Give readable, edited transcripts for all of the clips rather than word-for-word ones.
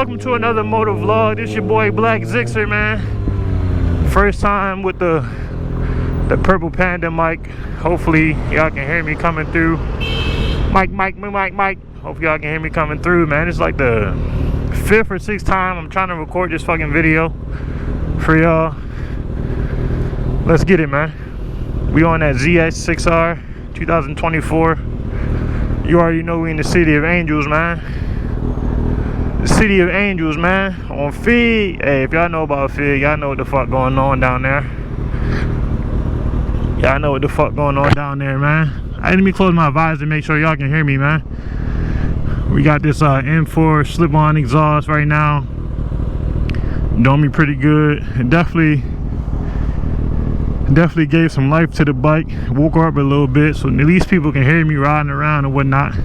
welcome to another MotoVlog. This your boy BlackZixer, man. First time with the purple panda mic. Hopefully y'all can hear me coming through. Mic. Hopefully y'all can hear me coming through, man. It's like the 5th or 6th time I'm trying to record this fucking video for y'all. Let's get it, man. We on that ZX6R 2024. You already know we in the city of angels, man. The city of angels, man. On Fig. Hey, if y'all know about Fig, y'all know what the fuck going on down there. Y'all know what the fuck going on down there, man. Let me close my visor to make sure y'all can hear me, man. We got this M4 slip-on exhaust right now. Doing me pretty good. It definitely gave some life to the bike. Woke her up a little bit so at least people can hear me riding around and whatnot.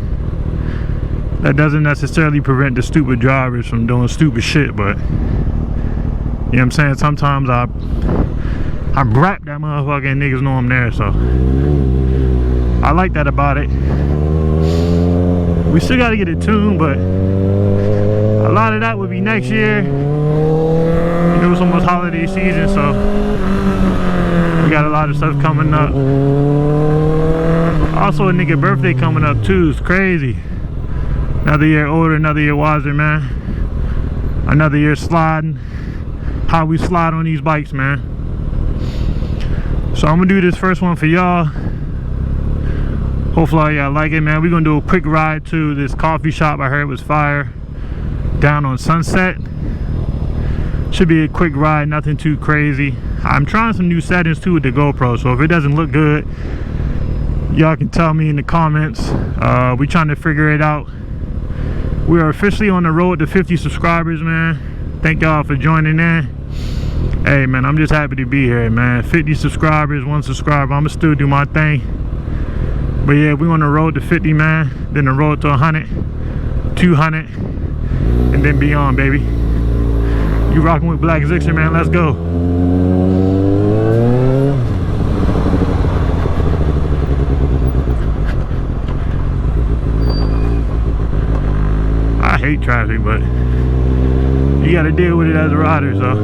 That doesn't necessarily prevent the stupid drivers from doing stupid shit, but you know what I'm saying? Sometimes I brap that motherfucker and niggas know I'm there, so I like that about it. We still gotta get it tuned, but a lot of that would be next year. You know, it's almost holiday season, so we got a lot of stuff coming up. Also a nigga birthday coming up too. It's crazy. Another year older, another year wiser, man. Another year sliding. How we slide on these bikes, man. So I'm gonna do this first one for y'all. Hopefully y'all like it, man. We're gonna do a quick ride to this coffee shop I heard was fire down on Sunset. Should be a quick ride, nothing too crazy. I'm trying some new settings too with the GoPro, so if it doesn't look good, y'all can tell me in the comments. We trying to figure it out. We are officially on the road to 50 subscribers, man. Thank y'all for joining in. Hey, man, I'm just happy to be here, man. 50 subscribers, 1 subscriber. I'ma still do my thing. But yeah, we on the road to 50, man. Then the road to 100, 200, and then beyond, baby. You rocking with BlackZixer, man. Let's go. I hate traffic, but you gotta deal with it as a rider, so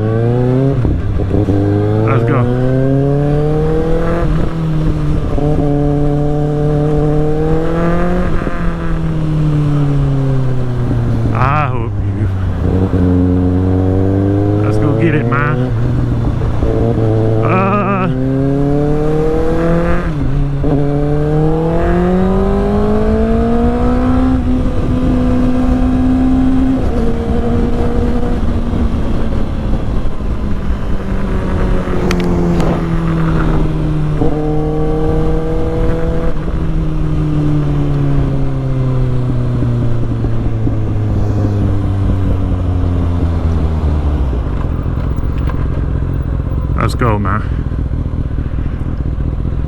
let's go. I hope you. Let's go get it, man. Let's go, man.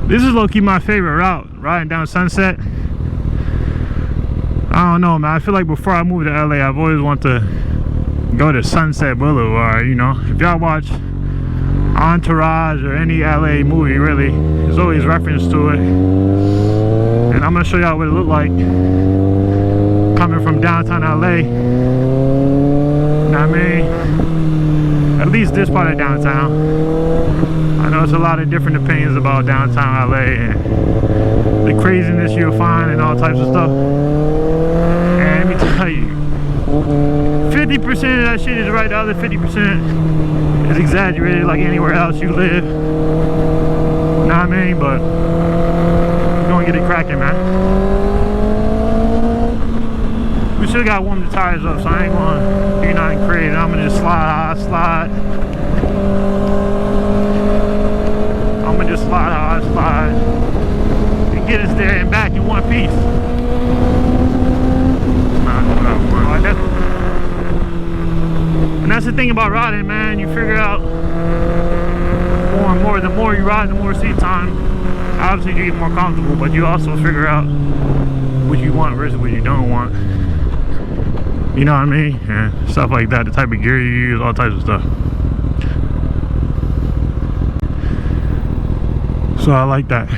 This is low-key my favorite route, riding down Sunset. I don't know, man. I feel like before I moved to LA, I've always wanted to go to Sunset Boulevard, you know. If y'all watch Entourage or any LA movie, really, there's always reference to it. And I'm gonna show y'all what it looked like coming from downtown LA. You know what I mean? At least this part of downtown. I know there's a lot of different opinions about downtown LA and the craziness you'll find and all types of stuff. And let me tell you, 50% of that shit is right, the other 50% is exaggerated like anywhere else you live. Know what I mean? But we're gonna get it cracking, man. We still gotta warm the tires up, so I ain't gonna do nothing crazy. I'm gonna just slide. I'm gonna just slide how I slide and get us there and back in one piece. And that's the thing about riding, man. You figure out more and more. The more you ride, the more seat time. Obviously, you get more comfortable, but you also figure out what you want versus what you don't want. You know what I mean? And stuff like that, the type of gear you use, all types of stuff. So I like that.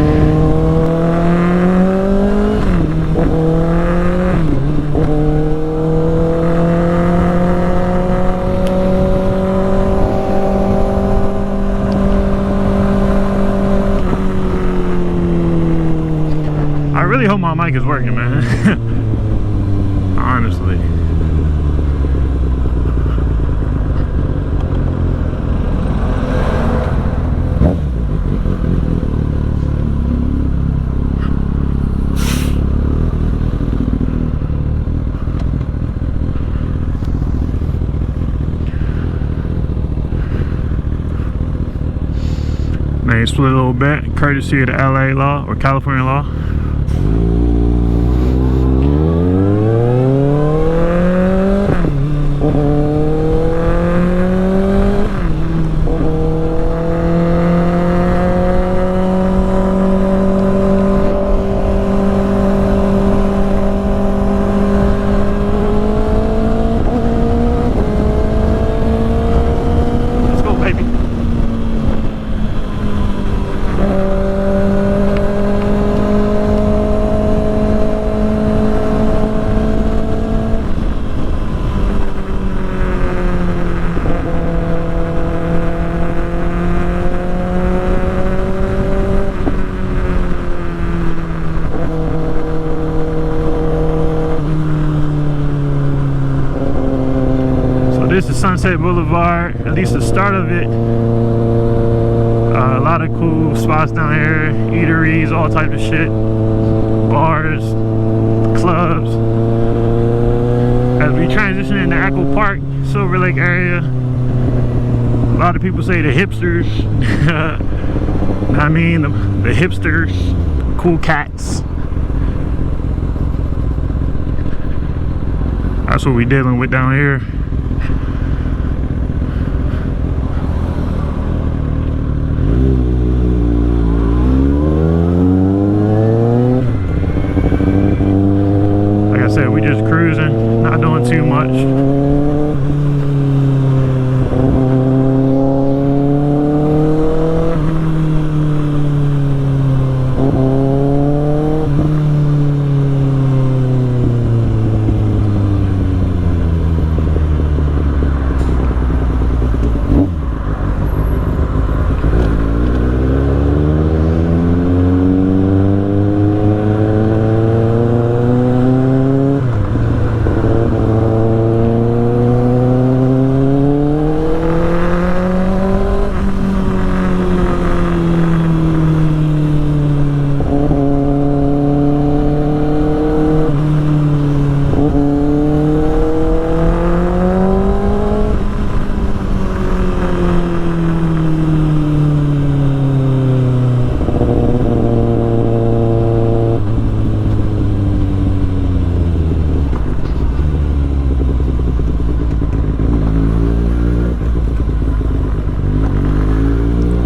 my mic is working, man. Honestly. May split a little bit, courtesy of the LA law or California law. This is Sunset Boulevard, at least the start of it. A lot of cool spots down here, eateries, all types of shit, bars, clubs. As we transition into Echo Park, Silver Lake area, a lot of people say the hipsters. I mean, the hipsters, cool cats. That's what we're dealing with down here. We just cruising, not doing too much.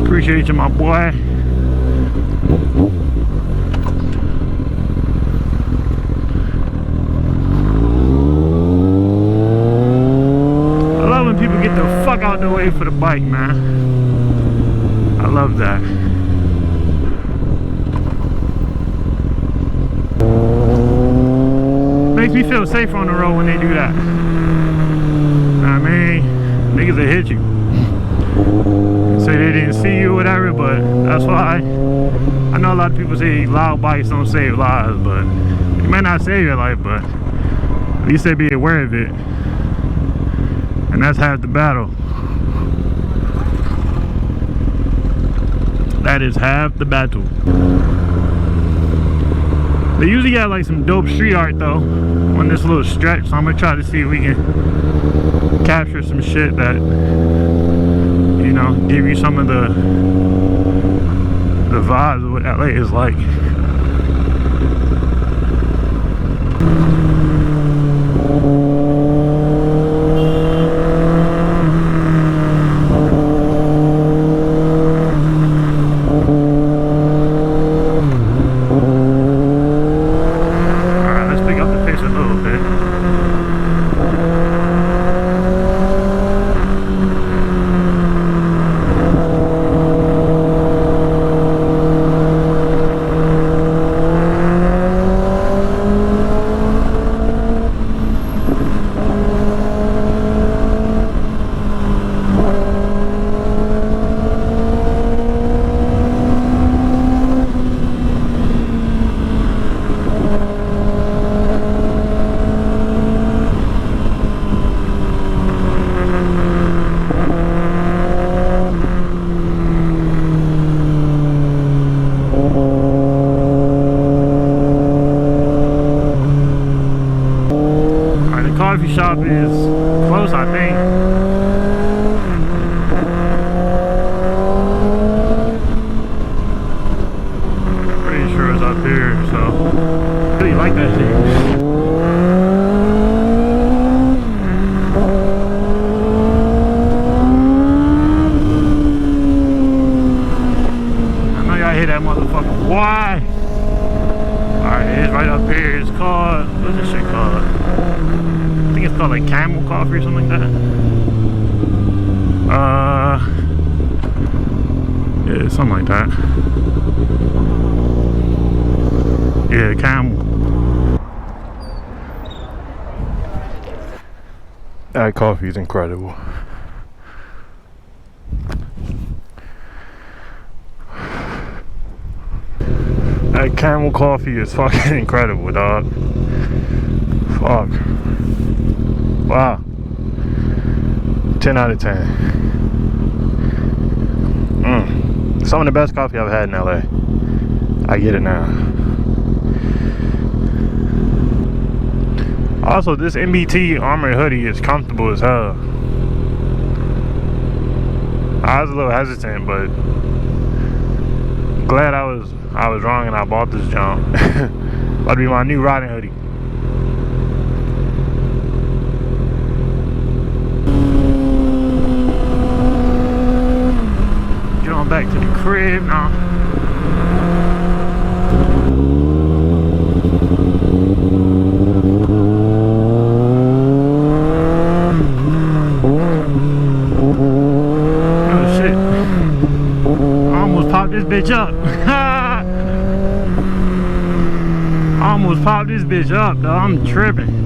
Appreciate you, my boy. I love when people get the fuck out the way for the bike, man. I love that. Makes me feel safer on the road when they do that. I mean, niggas will hit you. Say they didn't see you or whatever, but that's why I know a lot of people say loud bikes don't save lives, but it may not save your life, but at least they be aware of it, and that's half the battle. That is half the battle. They usually got like some dope street art though on this little stretch, so I'm gonna try to see if we can capture some shit that, you know, give you some of the vibes of what LA is like. Alright, let's pick up the pace a little bit. coffee shop is close, I think. Pretty sure it's up here, so I really like that thing. Hit that motherfucker. Why? Alright, it's right up here. It's called, what's this shit called? I think it's called like Camel coffee or something like that. Yeah, something like that. Yeah, Camel. That coffee is incredible. That Camel coffee is fucking incredible, dog. Fuck. Wow. 10 out of 10. Some of the best coffee I've had in LA. I get it now. Also, this MBT armored hoodie is comfortable as hell. I was a little hesitant, but glad I was wrong and I bought this jump. About to be my new riding hoodie. Get on back to the crib now. Oh shit. I almost popped this bitch up. I almost popped this bitch up, though. I'm tripping.